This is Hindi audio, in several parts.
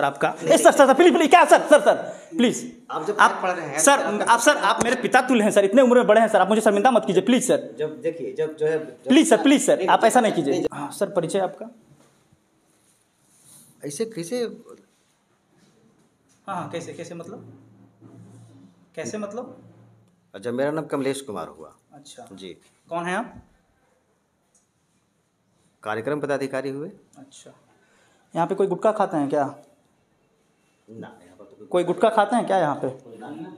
आपका सर सर प्लीज प्लीज क्या सर सर सर प्लीज आप जब आप पढ़ रहे हैं सर आप मेरे पिता तुल्य हैं सर, इतने उम्र में बड़े हैं सर, आप मुझे शर्मिंदा मत कीजिए प्लीज सर। जब देखिए जब जो है प्लीज सर आप ऐसा नहीं कीजिए। हाँ सर, परिचय आपका? ऐसे कैसे? हाँ कैसे कैसे मतलब, कैसे मतलब? जब मेरा नाम कमलेश कुमार हुआ। अच्छा जी। कौन है आप? कार्यक्रम पदाधिकारी हुए। अच्छा, यहाँ पे कोई गुटखा खाते हैं क्या? ना, यहाँ पर तो कोई गुटखा खाते हैं क्या यहाँ पे?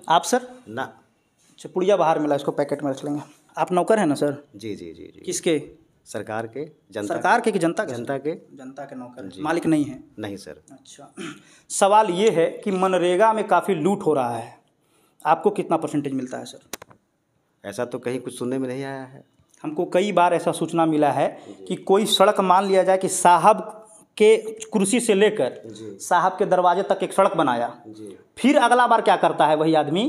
आप सर? ना। अच्छा, पुड़िया बाहर मिला, इसको पैकेट में रख लेंगे। आप नौकर हैं ना सर? जी जी जी जी। किसके? सरकार के, जनता सरकार के कि जनता के? जनता के। जनता के नौकर, जी। मालिक नहीं है? नहीं सर। अच्छा, सवाल ये है कि मनरेगा में काफ़ी लूट हो रहा है, आपको कितना परसेंटेज मिलता है सर? ऐसा तो कहीं कुछ सुनने में नहीं आया है। हमको कई बार ऐसा सूचना मिला है कि कोई सड़क, मान लिया जाए कि साहब के कुर्सी से लेकर साहब के दरवाजे तक एक सड़क बनाया, फिर अगला बार क्या करता है वही आदमी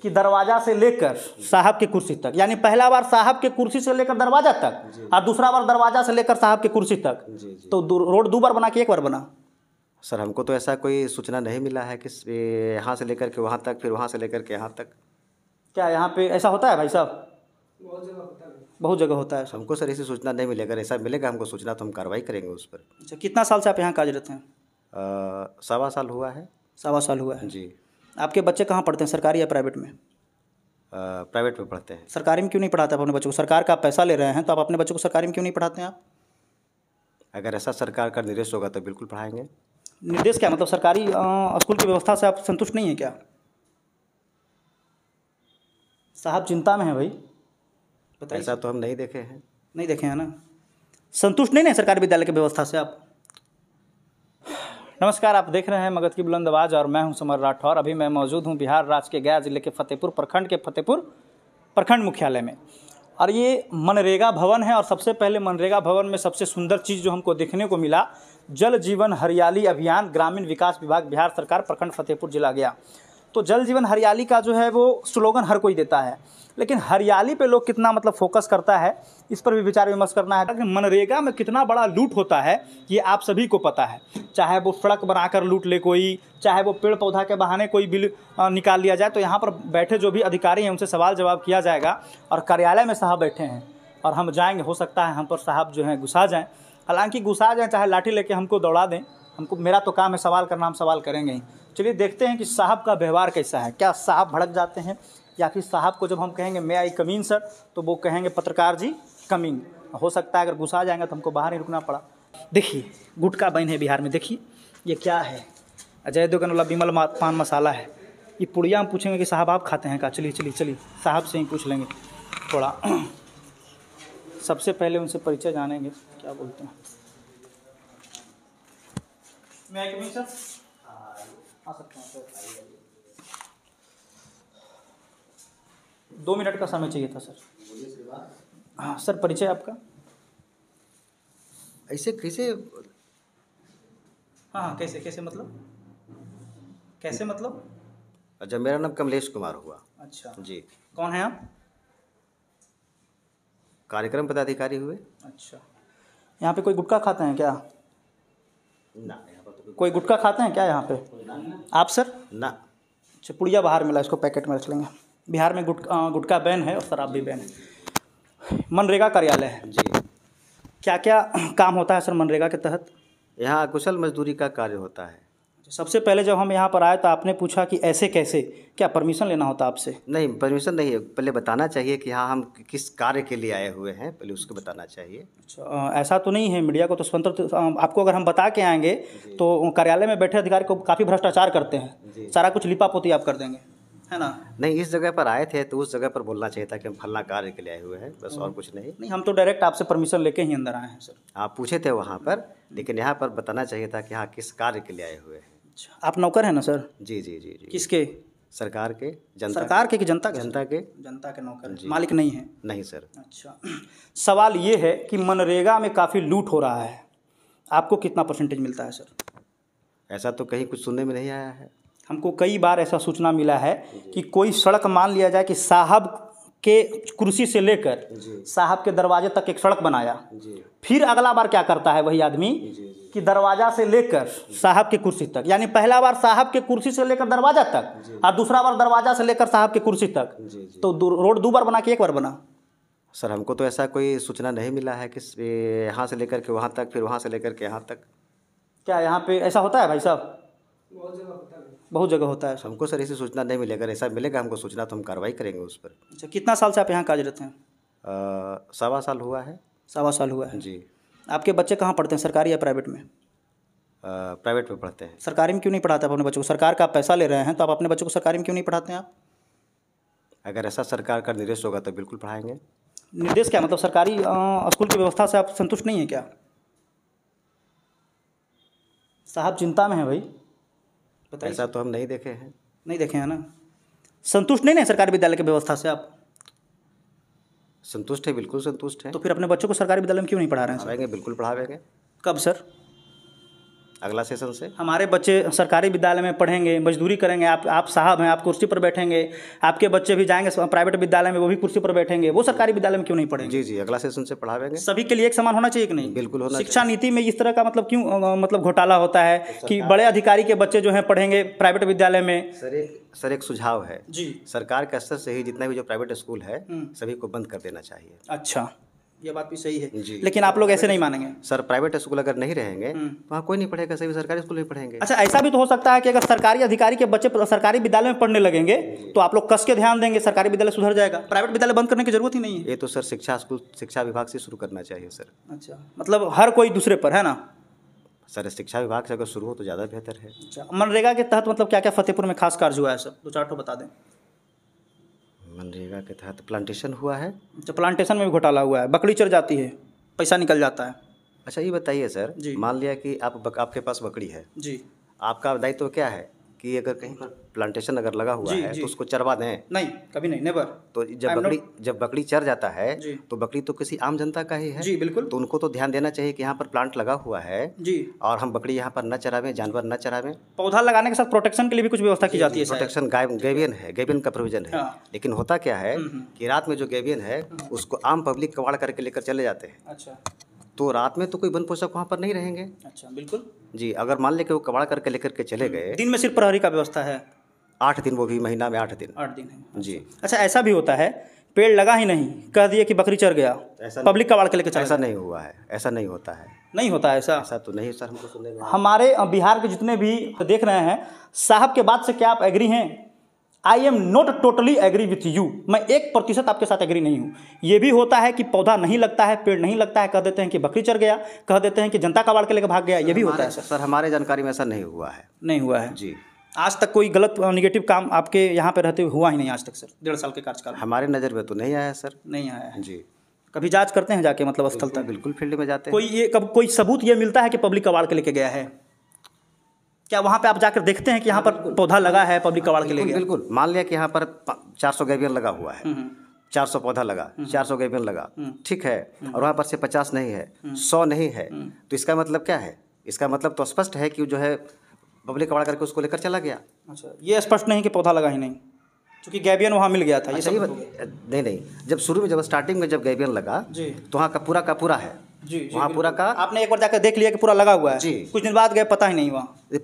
कि दरवाजा से लेकर साहब की कुर्सी तक, यानी पहला बार साहब के कुर्सी से लेकर दरवाजा तक और दूसरा बार दरवाजा से लेकर साहब के कुर्सी तक, तो रोड 2 बार बना कि 1 बार बना? सर हमको तो ऐसा कोई सूचना नहीं मिला है कि यहाँ से लेकर के वहाँ तक, फिर वहाँ से लेकर के यहाँ तक। क्या यहाँ पे ऐसा होता है भाई साहब? बहुत जगह होता है। हमको सर ऐसी सूचना नहीं मिली। अगर ऐसा मिलेगा हमको सूचना तो हम कार्रवाई करेंगे उस पर। अच्छा, कितना साल से आप यहाँ कार्यरत हैं? 1.25 साल हुआ है। 1.25 साल हुआ है जी। आपके बच्चे कहाँ पढ़ते हैं, सरकारी या प्राइवेट में? प्राइवेट में पढ़ते हैं। सरकारी में क्यों नहीं पढ़ाते आप अपने बच्चों को? सरकार का पैसा ले रहे हैं तो आप अपने बच्चों को सरकारी में क्यों नहीं पढ़ाते हैं आप? अगर ऐसा सरकार का निर्देश होगा तो बिल्कुल पढ़ाएंगे। निर्देश क्या मतलब, सरकारी स्कूल की व्यवस्था से आप संतुष्ट नहीं हैं क्या? साहब चिंता में है भाई, बताइए। ऐसा तो हम नहीं देखे हैं। नहीं देखे हैं ना, संतुष्ट नहीं है सरकारी विद्यालय की व्यवस्था से आप? नमस्कार, आप देख रहे हैं मगध की बुलंद आवाज़ और मैं हूं समर राठौर। अभी मैं मौजूद हूं बिहार राज्य के गया जिले के फतेहपुर प्रखंड के फतेहपुर प्रखंड मुख्यालय में, और ये मनरेगा भवन है। और सबसे पहले मनरेगा भवन में सबसे सुंदर चीज़ जो हमको देखने को मिला, जल जीवन हरियाली अभियान, ग्रामीण विकास विभाग, बिहार सरकार, प्रखंड फतेहपुर जिला गया। तो जल जीवन हरियाली का जो है वो स्लोगन हर कोई देता है, लेकिन हरियाली पे लोग कितना मतलब फोकस करता है, इस पर भी विचार विमर्श करना है। लेकिन मनरेगा में कितना बड़ा लूट होता है ये आप सभी को पता है। चाहे वो सड़क बनाकर लूट ले कोई, चाहे वो पेड़ पौधा के बहाने कोई बिल निकाल लिया जाए। तो यहाँ पर बैठे जो भी अधिकारी हैं उनसे सवाल जवाब किया जाएगा, और कार्यालय में साहब बैठे हैं और हम जाएंगे, हो सकता है हम पर साहब जो हैं गुस्सा जाएँ। हालांकि गुस्सा जाएँ, चाहे लाठी लेके हमको दौड़ा दें, हमको, मेरा तो काम है सवाल करना, हम सवाल करेंगे ही। चलिए देखते हैं कि साहब का व्यवहार कैसा है। क्या साहब भड़क जाते हैं, या फिर साहब को जब हम कहेंगे मे आई कमीन सर तो वो कहेंगे पत्रकार जी कमिंग? हो सकता है अगर गुस्सा जाएंगे तो हमको बाहर ही रुकना पड़ा। देखिए गुटखा बैन है बिहार में, देखिए ये क्या है, अजय देवगन वाला विमल पान मसाला है। ये पुड़िया हम पूछेंगे कि साहब आप खाते हैं क्या? चलिए चलिए चलिए साहब से ही पूछ लेंगे थोड़ा। सबसे पहले उनसे परिचय जानेंगे, क्या बोलते हैं। मे आई कमीन सर? आ सकते हैं सर, 2 मिनट का समय चाहिए था सर। हाँ सर, परिचय आपका? ऐसे कैसे? हाँ कैसे कैसे मतलब, कैसे मतलब? जब मेरा नाम कमलेश कुमार हुआ। अच्छा जी। कौन है आप? कार्यक्रम पदाधिकारी हुए। अच्छा, यहाँ पे कोई गुटखा खाते हैं क्या? ना, यहाँ पर तो कोई गुटखा खाते हैं क्या यहाँ पे? आप सर? ना। अच्छा, पुड़िया बाहर मिला, इसको पैकेट में रख लेंगे। बिहार में गुटखा बैन है और शराब भी बैन है। मनरेगा कार्यालय है जी। क्या क्या काम होता है सर मनरेगा के तहत? यहाँ कुशल मजदूरी का कार्य होता है। सबसे पहले जब हम यहाँ पर आए तो आपने पूछा कि ऐसे कैसे, क्या परमिशन लेना होता आपसे? नहीं, परमिशन नहीं है, पहले बताना चाहिए कि हाँ हम किस कार्य के लिए आए हुए हैं, पहले उसको बताना चाहिए। अच्छा, ऐसा तो नहीं है, मीडिया को तो स्वतंत्र, आपको अगर हम बता के आएंगे तो कार्यालय में बैठे अधिकारी को काफ़ी भ्रष्टाचार करते हैं, सारा कुछ लिपापोती आप कर देंगे, है ना? नहीं, इस जगह पर आए थे तो उस जगह पर बोलना चाहिए था कि हम फलना कार्य के लिए आए हुए हैं, बस और कुछ नहीं। नहीं, हम तो डायरेक्ट आपसे परमिशन लेके ही अंदर आए हैं सर। आप पूछे थे वहाँ पर, लेकिन यहाँ पर बताना चाहिए था कि हाँ किस कार्य के लिए आए हुए हैं। अच्छा, आप नौकर हैं ना सर? जी जी जी जी। किसके? सरकार के, जनता सरकार के कि जनता के? जनता के। जनता के नौकर, मालिक नहीं है? नहीं सर। अच्छा, सवाल ये है कि मनरेगा में काफ़ी लूट हो रहा है, आपको कितना परसेंटेज मिलता है सर? ऐसा तो कहीं कुछ सुनने में नहीं आया है। हमको कई बार ऐसा सूचना मिला है कि कोई सड़क, मान लिया जाए कि साहब के कुर्सी से लेकर जी साहब के दरवाजे तक एक सड़क बनाया। जी फिर अगला बार क्या करता है वही आदमी जी कि दरवाजा से लेकर साहब की कुर्सी तक, यानी पहला बार साहब के कुर्सी से लेकर दरवाजा तक और दूसरा बार दरवाजा से लेकर साहब की कुर्सी तक। जी तो रोड 2 बार बना कि 1 बार बना? सर, हमको तो ऐसा कोई सूचना नहीं मिला है कि यहाँ से लेकर के वहाँ तक, फिर वहाँ से लेकर के यहाँ तक। क्या यहाँ पे ऐसा होता है भाई साहब? बहुत जगह होता है। हमको सर ऐसी सूचना नहीं मिली। अगर ऐसा मिलेगा हमको सूचना तो हम कार्रवाई करेंगे उस पर। अच्छा, कितना साल से आप यहाँ कार्यरत हैं? 1.25 साल हुआ है। 1.25 साल हुआ है। जी। आपके बच्चे कहाँ पढ़ते हैं, सरकारी या प्राइवेट में? प्राइवेट में पढ़ते हैं। सरकारी में क्यों नहीं पढ़ाते आप अपने बच्चों को? सरकार का आप पैसा ले रहे हैं तो आप अपने बच्चों को सरकारी में क्यों नहीं पढ़ाते हैं आप? अगर ऐसा सरकार का निर्देश होगा तो बिल्कुल पढ़ाएंगे। निर्देश क्या मतलब? सरकारी स्कूल की व्यवस्था से आप संतुष्ट नहीं हैं क्या? साहब चिंता में है भाई, बताइए। ऐसा तो हम नहीं देखे हैं। नहीं देखे हैं ना? संतुष्ट नहीं है सरकारी विद्यालय की व्यवस्था से आप? संतुष्ट है, बिल्कुल संतुष्ट है। तो फिर अपने बच्चों को सरकारी विद्यालय में क्यों नहीं पढ़ा रहे हैं सर? पढ़ाएंगे, बिल्कुल पढ़ाएंगे। कब सर? अगला सेशन से। हमारे बच्चे सरकारी विद्यालय में पढ़ेंगे, मजदूरी करेंगे, आप साहब हैं, आप कुर्सी पर बैठेंगे, आपके बच्चे भी जाएंगे प्राइवेट विद्यालय में, वो भी कुर्सी पर बैठेंगे, वो सरकारी विद्यालय में क्यों नहीं पढ़ेंगे? जी जी, अगला सेशन से पढ़ाएंगे। सभी के लिए एक समान होना चाहिए कि नहीं? बिल्कुल होना शिक्षा नीति में इस तरह का मतलब क्यों मतलब घोटाला होता है कि बड़े अधिकारी के बच्चे जो हैं पढ़ेंगे प्राइवेट विद्यालय में? सर एक सुझाव है जी, सरकार के स्तर से ही जितना भी जो प्राइवेट स्कूल है सभी को बंद कर देना चाहिए। अच्छा, ये बात भी सही है। जी। लेकिन आप लोग ऐसे नहीं मानेंगे? सर, प्राइवेट स्कूल अगर नहीं रहेंगे तो वहाँ कोई नहीं पढ़ेगा, सभी सरकारी स्कूल में पढ़ेंगे। अच्छा, ऐसा भी तो हो सकता है कि अगर सरकारी अधिकारी के बच्चे सरकारी विद्यालय में पढ़ने लगेंगे तो आप लोग कस के ध्यान देंगे, सरकारी विद्यालय सुधर जाएगा, प्राइवेट विद्यालय बंद करने की जरूरत ही नहीं है। ये तो सर शिक्षा विभाग से शुरू करना चाहिए सर। अच्छा, मतलब हर कोई दूसरे पर है ना? सर, शिक्षा विभाग से अगर शुरू हो तो ज़्यादा बेहतर है। अच्छा, मनरेगा के तहत मतलब क्या क्या फतेहपुर में खास कार्य हुआ है सर? 2-4 ठो बता दें। मनरेगा के तहत प्लांटेशन हुआ है। अच्छा, प्लांटेशन में भी घोटाला हुआ है, बकरी चढ़ जाती है, पैसा निकल जाता है। अच्छा, ये बताइए सर, जी। मान लिया कि आपके पास बकरी है, जी। आपका दायित्व क्या है कि अगर कहीं पर प्लांटेशन अगर लगा हुआ जी, है जी। तो उसको चरवा दें? नहीं, कभी नहीं, नेवर। तो जब बकरी चर जाता है जी। तो बकरी तो किसी आम जनता का ही है। जी बिल्कुल। तो उनको तो ध्यान देना चाहिए कि यहाँ पर प्लांट लगा हुआ है जी। और हम बकरी यहाँ पर न चरावें, जानवर न चरावें। पौधा लगाने के साथ प्रोटेक्शन के लिए भी कुछ व्यवस्था की जाती है शायद। प्रोटेक्शन गैबियन का प्रोविजन है। हाँ। लेकिन होता क्या है कि रात में जो गैबियन है उसको आम पब्लिक कबाड़ करके लेकर चले जाते हैं। अच्छा। तो रात में तो कोई वन पोषक वहाँ पर नहीं रहेंगे। अच्छा, बिल्कुल जी, अगर मान ले कि वो कबाड़ करके लेकर के चले गए, दिन में सिर्फ प्रहरी का व्यवस्था है? 8 दिन, वो भी महीना में 8 दिन। 8 दिन है जी। अच्छा, ऐसा भी होता है पेड़ लगा ही नहीं, कह दिए कि बकरी चढ़ गया, पब्लिक कबाड़ के लेकर चला ऐसा गया। नहीं हुआ है, ऐसा नहीं होता है। नहीं होता है ऐसा? ऐसा तो नहीं सर, हमको सुनने में। हमारे बिहार के जितने भी देख रहे हैं, साहब के बात से क्या आप एग्री हैं? I am not totally agree with you. मैं 1% आपके साथ एग्री नहीं हूँ। ये भी होता है कि पौधा नहीं लगता है, पेड़ नहीं लगता है, कह देते हैं कि बकरी चढ़ गया, कह देते हैं कि जनता कबाड़ के लेकर भाग गया। ये भी होता है सर, हमारे जानकारी में ऐसा नहीं हुआ है। नहीं हुआ है जी। आज तक कोई गलत निगेटिव काम आपके यहाँ पे रहते हुए हुआ ही नहीं आज तक सर, 1.5 साल के कार्यकाल में? हमारे नज़र में तो नहीं आया सर। नहीं आया है। जी। कभी जांच करते हैं जाके मतलब स्थल तक? बिल्कुल फील्ड में जाते हैं। कोई सबूत ये मिलता है कि पब्लिक कबाड़ के लेके गया है? क्या वहाँ पे आप जाकर देखते हैं कि यहाँ पर पौधा लगा है, पब्लिक कबाड़ के ले गया? बिल्कुल। मान लिया कि यहाँ पर 400 गैबियन लगा हुआ है, 400 पौधा लगा, 400 गैबियन लगा, ठीक है, और वहाँ पर से 50 नहीं है, 100 नहीं है, तो इसका मतलब क्या है? इसका मतलब तो स्पष्ट है कि जो है पब्लिक कबाड़ करके उसको लेकर चला गया। अच्छा, ये स्पष्ट नहीं कि पौधा लगा ही नहीं, क्योंकि गैबियन वहाँ मिल गया था। ये सही सब बात नहीं। जब शुरू में जब स्टार्टिंग में जब गैबियन लगा जी, तो वहाँ का पूरा है। जी, वहाँ पूरा का आपने एक बार जाकर देख लिया कि पूरा लगा हुआ है? जी। कुछ दिन बाद गए, पता ही नहीं हुआ।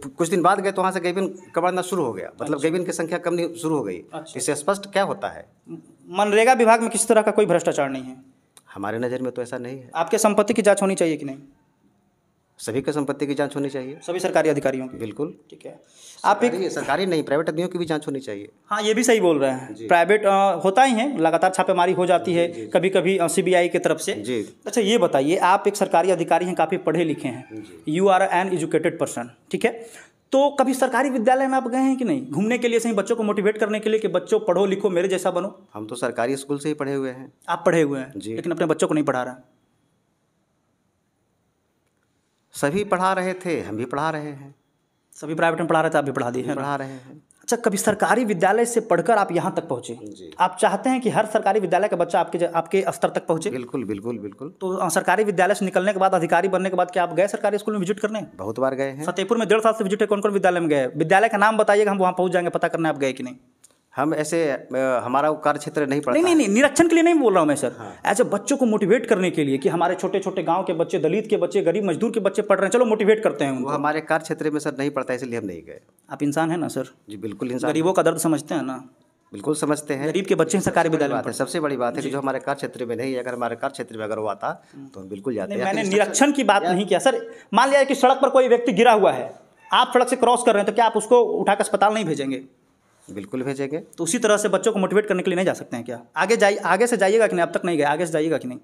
कुछ दिन बाद गए तो वहाँ से गैबियन कबाड़ना शुरू हो गया, मतलब गैबियन की संख्या कम नहीं शुरू हो गई। अच्छा। इससे स्पष्ट क्या होता है? मनरेगा विभाग में किसी तरह का कोई भ्रष्टाचार नहीं है? हमारे नज़र में तो ऐसा नहीं है। आपके संपत्ति की जांच होनी चाहिए कि नहीं? सभी की संपत्ति की जांच होनी चाहिए। सभी सरकारी अधिकारियों की? बिल्कुल। ठीक है। आप एक सरकारी नहीं, प्राइवेट आदमियों की भी जांच होनी चाहिए। हाँ, ये भी सही बोल रहे हैं। प्राइवेट होता ही है, लगातार छापेमारी हो जाती है, कभी कभी CBI की तरफ से। जी। अच्छा, ये बताइए, आप एक सरकारी अधिकारी हैं, काफ़ी पढ़े लिखे हैं, you are an educated person, ठीक है, तो कभी सरकारी विद्यालय में आप गए हैं कि नहीं घूमने के लिए, सही बच्चों को मोटिवेट करने के लिए कि बच्चों पढ़ो लिखो, मेरे जैसा बनो? हम तो सरकारी स्कूल से ही पढ़े हुए हैं। आप पढ़े हुए हैं जी। लेकिन अपने बच्चों को नहीं पढ़ा रहे हैं? सभी पढ़ा रहे थे, हम भी पढ़ा रहे हैं। सभी प्राइवेट में पढ़ा रहे थे, आप भी पढ़ा दिए हैं? पढ़ा रहे हैं। अच्छा, कभी सरकारी विद्यालय से पढ़कर आप यहाँ तक पहुँचे? जी। आप चाहते हैं कि हर सरकारी विद्यालय का बच्चा आपके स्तर तक पहुँचे? बिल्कुल बिल्कुल बिल्कुल। तो सरकारी विद्यालय से निकलने के बाद, अधिकारी बनने के बाद, क्या आप गए सरकारी स्कूल में विजिट करने? बहुत बार गए हैं। फतेहपुर में 1.5 साल से विजिट है, कौन कौन विद्यालय में गए? विद्यालय का नाम बताइएगा, हम वहाँ पहुँच जाएंगे, पता करना आप गए कि नहीं। हम ऐसे हमारा वो कार्य क्षेत्र नहीं पड़ता। नहीं, निरीक्षण के लिए नहीं बोल रहा हूँ मैं सर, ऐसे बच्चों को मोटिवेट करने के लिए कि हमारे छोटे छोटे गांव के बच्चे, दलित के बच्चे, गरीब मजदूर के बच्चे पढ़ रहे हैं, चलो मोटिवेट करते हैं वो उनको। हमारे कार्य क्षेत्र में सर नहीं पड़ता, इसलिए हम नहीं गए। आप इंसान हैं ना सर? जी बिल्कुल इंसान। गरीबों का दर्द समझते हैं ना? बिल्कुल समझते हैं। गरीब के बच्चे सरकारी विद्यालय में बात है, सबसे बड़ी बात है कि जो हमारे कार्य क्षेत्र में नहीं है, अगर हमारे कार्य क्षेत्र में अगर वो आता तो हम बिल्कुल जाते हैं। मैंने निरीक्षण की बात नहीं किया सर। मान लिया कि सड़क पर कोई व्यक्ति गिरा हुआ है, आप सड़क से क्रॉस कर रहे हैं, तो क्या आप उसको उठाकर अस्पताल नहीं भेजेंगे? बिल्कुल भेजेंगे। तो उसी तरह से बच्चों को मोटिवेट करने के लिए नहीं जा सकते हैं क्या? आगे से जाइएगा कि नहीं? अब तक नहीं गए, आगे से जाइएगा कि नहीं?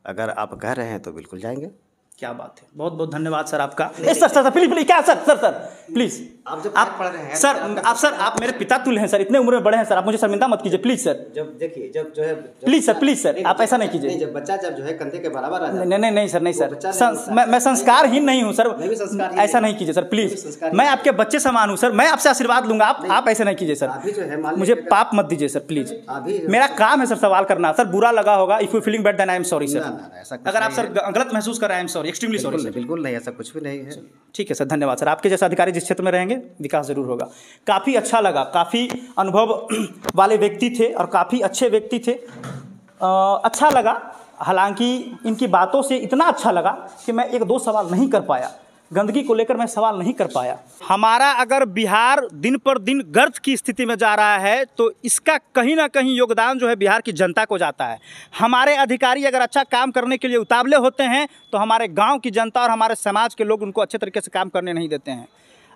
अगर आप कह रहे हैं तो बिल्कुल जाएंगे। क्या बात है, बहुत बहुत धन्यवाद सर आपका। सर प्लीज क्या सर प्लीज, आप पढ़ रहे हैं सर आप मेरे पिता तुल्य हैं सर, इतने उम्र में बड़े हैं सर, आप मुझे शर्मिंदा मत कीजिए प्लीज सर। जब देखिए जब जो है प्लीज सर आप ऐसा नहीं कीजिए। जब बच्चा जब जो है कंधे के बराबर आ जाता है। नहीं सर, मैं संस्कारहीन नहीं हूँ सर, ऐसा नहीं कीजिए सर प्लीज। मैं आपके बच्चे समान हूँ सर, मैं आपसे आशीर्वाद लूंगा, आप ऐसा नहीं कीजिए सर, मुझे पाप मत दीजिए सर प्लीज। मेरा काम है सर सवाल करना। सर बुरा लगा होगा, if you feeling bad then I am sorry sir. अगर आप सर गलत महसूस कर रहे हैं, I am sorry, extremely sorry sir. बिल्कुल नहीं, ऐसा कुछ भी नहीं है। ठीक है सर, धन्यवाद सर। आपके जैसा अधिकारी जिस क्षेत्र में रहेंगे विकास जरूर होगा। काफ़ी अच्छा लगा, काफ़ी अनुभव वाले व्यक्ति थे और काफ़ी अच्छे व्यक्ति थे। अच्छा लगा, हालांकि इनकी बातों से इतना अच्छा लगा कि मैं एक दो सवाल नहीं कर पाया, गंदगी को लेकर मैं सवाल नहीं कर पाया। हमारा अगर बिहार दिन पर दिन गर्त की स्थिति में जा रहा है तो इसका कहीं ना कहीं योगदान जो है बिहार की जनता को जाता है। हमारे अधिकारी अगर अच्छा काम करने के लिए उतावले होते हैं तो हमारे गांव की जनता और हमारे समाज के लोग उनको अच्छे तरीके से काम करने नहीं देते हैं।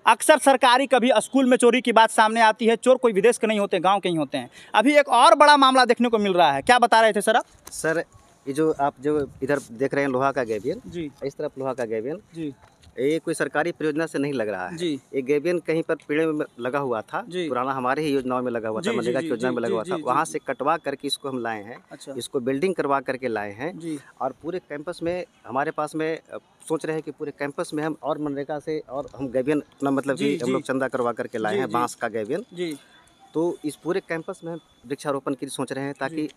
अक्सर सरकारी कभी स्कूल में चोरी की बात सामने आती है, चोर कोई विदेश के नहीं होते, गाँव के ही होते हैं। अभी एक और बड़ा मामला देखने को मिल रहा है, क्या बता रहे थे सर आप? सर ये जो आप जो इधर देख रहे हैं लोहा का गैबियन जी, इस तरफ लोहा का गैबियन जी, ये कोई सरकारी परियोजना से नहीं लग रहा है जी। ये गैबियन कहीं पर पेड़ में लगा हुआ था, जी। पुराना हमारे ही योजनाओं में लगा हुआ था, मनरेगा की योजना में लगा हुआ था, वहाँ से कटवा करके इसको हम लाए हैं। अच्छा। इसको बिल्डिंग करवा करके लाए हैं जी। और पूरे कैंपस में हमारे पास में सोच रहे हैं कि पूरे कैंपस में हम और मनरेगा से और हम गैबियन अपना मतलब कि हम लोग चंदा करवा करके लाए हैं, बांस का गैबियन। तो इस पूरे कैंपस में हम वृक्षारोपण की सोच रहे हैं ताकि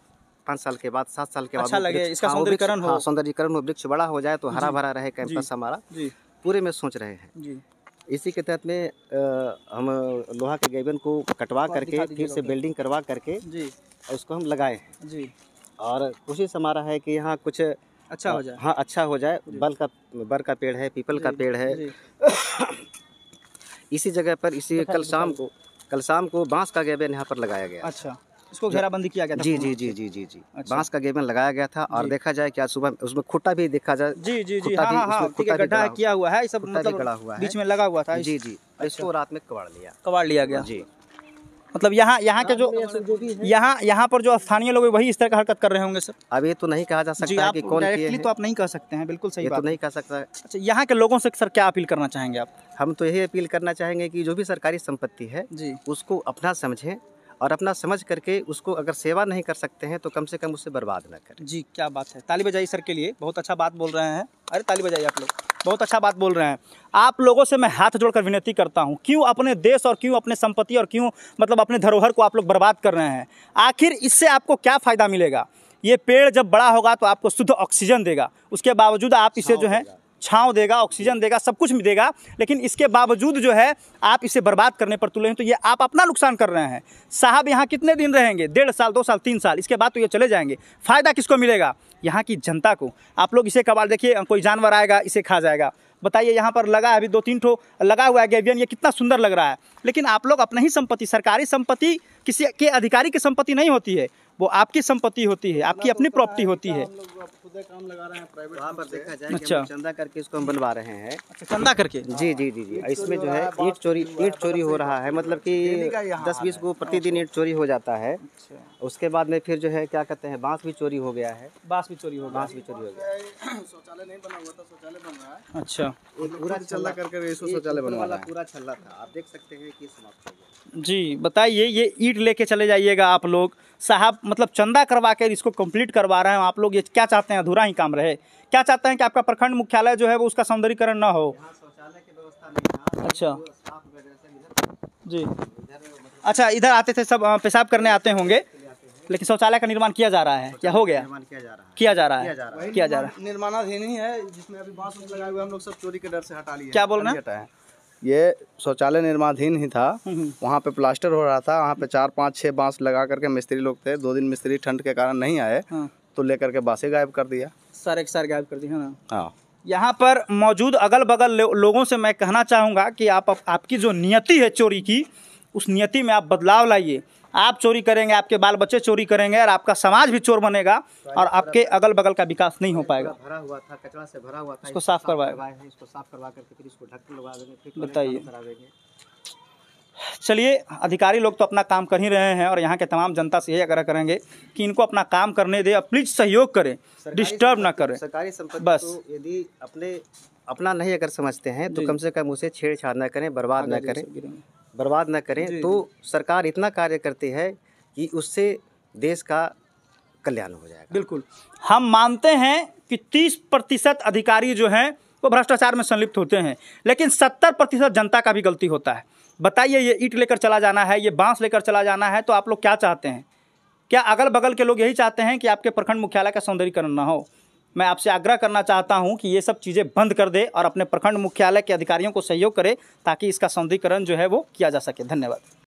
5 साल के बाद 7 साल के बाद अच्छा लगे, इसका सौंदर्यीकरण हो, सौंदर्यीकरण हो, वृक्ष बड़ा हो जाए तो हरा भरा रहे कैंपस हमारा, पूरे में सोच रहे हैं जी। इसी के तहत में हम लोहा के गैबियन को कटवा करके फिर से बिल्डिंग करवा करके जी उसको हम लगाए हैं जी। और कोशिश हमारा है कि यहाँ कुछ अच्छा हो जाए। हाँ अच्छा हो जाए। बर का पेड़ है, पीपल का पेड़ है। इसी जगह पर कल शाम को बांस का गैबियन यहाँ पर लगाया गया। अच्छा, इसको घेराबंदी किया गया था? जी जी जी जी जी जी। बांस का गैबियन लगाया गया था और देखा जाए कि आज सुबह उसमें खुट्टा भी देखा जाए। जी जी जी, हाँ, गड्ढा किया हुआ है, सब मतलब गड़ा हुआ है, बीच में लगा हुआ था। जी जी। इसको रात में कबाड़ लिया गया जी। मतलब यहाँ के जो यहाँ पर जो स्थानीय लोग वही इस तरह का हरकत कर रहे होंगे सर? अब ये तो नहीं कहा जा सकता कि कौन किए हैं। तो आप नहीं कह सकते हैं, बिल्कुल सही बात, तो नहीं कह सकता। अच्छा, यहाँ के लोगों से सर क्या अपील करना चाहेंगे आप? हम तो यही अपील करना चाहेंगे कि जो भी सरकारी संपत्ति है जी उसको अपना समझें और अपना समझ करके उसको अगर सेवा नहीं कर सकते हैं तो कम से कम उससे बर्बाद ना करें। जी, क्या बात है, ताली बजाइए सर के लिए, बहुत अच्छा बात बोल रहे हैं। अरे ताली बजाइए आप लोग, बहुत अच्छा बात बोल रहे हैं। आप लोगों से मैं हाथ जोड़कर विनती करता हूं, क्यों अपने देश और क्यों अपने संपत्ति और क्यों मतलब अपने धरोहर को आप लोग बर्बाद कर रहे हैं? आखिर इससे आपको क्या फ़ायदा मिलेगा? ये पेड़ जब बड़ा होगा तो आपको शुद्ध ऑक्सीजन देगा, उसके बावजूद आप इसे जो है छांव देगा, ऑक्सीजन देगा, सब कुछ देगा, लेकिन इसके बावजूद जो है आप इसे बर्बाद करने पर तुले हैं, तो ये आप अपना नुकसान कर रहे हैं। साहब यहाँ कितने दिन रहेंगे? 1.5 साल, 2 साल, 3 साल, इसके बाद तो ये चले जाएंगे। फ़ायदा किसको मिलेगा? यहाँ की जनता को। आप लोग इसे कबाड़, देखिए कोई जानवर आएगा इसे खा जाएगा। बताइए, यहाँ पर लगा है अभी 2-3 ठो लगा हुआ है गैबियन, ये कितना सुंदर लग रहा है, लेकिन आप लोग अपनी ही संपत्ति, सरकारी संपत्ति किसी के अधिकारी की संपत्ति नहीं होती है, वो आपकी संपत्ति होती है, आपकी अपनी प्रॉपर्टी होती है। काम लगा रहे हैं प्राइवेट, वहाँ पर देखा जाए अच्छा, कि चंदा करके इसको हम बनवा रहे हैं। अच्छा, चंदा करके? जी जी जी जी। इसमें जो है ईंट चोरी हो रहा है, मतलब कि 10-20 को प्रतिदिन ईंट चोरी हो जाता है। उसके बाद में फिर जो है क्या कहते हैं, बांस भी चोरी हो गया है। बांस भी चोरी हो गया? शौचालय नहीं बना हुआ था, शौचालय बन रहा है। अच्छा, पूरा छल्ला करके शौचालय बनवा रहा है। पूरा छल्ला था, आप देख सकते हैं कि समाप्त हो गया। जी, बताइए, ये ईंट लेके चले जाइएगा आप लोग साहब, मतलब चंदा करवा कर इसको कंप्लीट करवा रहे हैं आप लोग। ये क्या चाहते हैं, अधूरा ही काम रहे? क्या चाहते हैं कि आपका प्रखंड मुख्यालय जो है वो उसका सौंदर्यीकरण ना हो? शौचालय की व्यवस्था नहीं था। अच्छा जी, अच्छा, इधर आते थे सब पेशाब करने आते होंगे, लेकिन शौचालय का निर्माण किया जा रहा है, क्या हो गया? किया जा रहा है। निर्माणाधीन ही है, जिसमें अभी बांस लगाए हुए हम लोग सब चोरी के डर से हटा लिए। क्या बोल रहे हैं? ये शौचालय निर्माणाधीन ही था। वहाँ पे प्लास्टर हो रहा था। वहाँ पे 4 5 6 बांस लगा करके मिस्त्री लोग थे। 2 दिन मिस्त्री ठंड के कारण नहीं आए, तो लेकर के बांसे गायब कर दिया। सारे के सारे गायब कर दिए, है ना। हाँ, यहाँ पर मौजूद अगल बगल लोगों से मैं कहना चाहूँगा कि आपकी जो नियति है चोरी की, उस नियति में आप बदलाव लाइए। आप चोरी करेंगे, आपके बाल बच्चे चोरी करेंगे और आपका समाज भी चोर बनेगा और आपके अगल बगल का विकास नहीं हो पाएगा। भरा हुआ था, कचरा से भरा हुआ था। इसको साफ करवाए, इसको साफ करवा करके फिर इसको ढक्कन लगा देंगे, फिर बताइए। करावेंगे। चलिए, अधिकारी लोग तो अपना काम कर ही रहे हैं और यहाँ के तमाम जनता से यही आग्रह करेंगे कि इनको अपना काम करने दे और प्लीज सहयोग करें, डिस्टर्ब ना करें। सरकारी संपत्ति बस। को यदि अपना नहीं अगर समझते हैं तो कम से कम उसे छेड़छाड़ न करें, बर्बाद न करें। तो सरकार इतना कार्य करती है कि उससे देश का कल्याण हो जाएगा। बिल्कुल, हम मानते हैं कि 30% अधिकारी जो हैं वो भ्रष्टाचार में संलिप्त होते हैं, लेकिन 70% जनता का भी गलती होता है। बताइए, ये ईंट लेकर चला जाना है, ये बांस लेकर चला जाना है, तो आप लोग क्या चाहते हैं? क्या अगल बगल के लोग यही चाहते हैं कि आपके प्रखंड मुख्यालय का सौंदर्यीकरण ना हो? मैं आपसे आग्रह करना चाहता हूं कि ये सब चीज़ें बंद कर दे और अपने प्रखंड मुख्यालय के अधिकारियों को सहयोग करे ताकि इसका सौंदर्यीकरण जो है वो किया जा सके। धन्यवाद।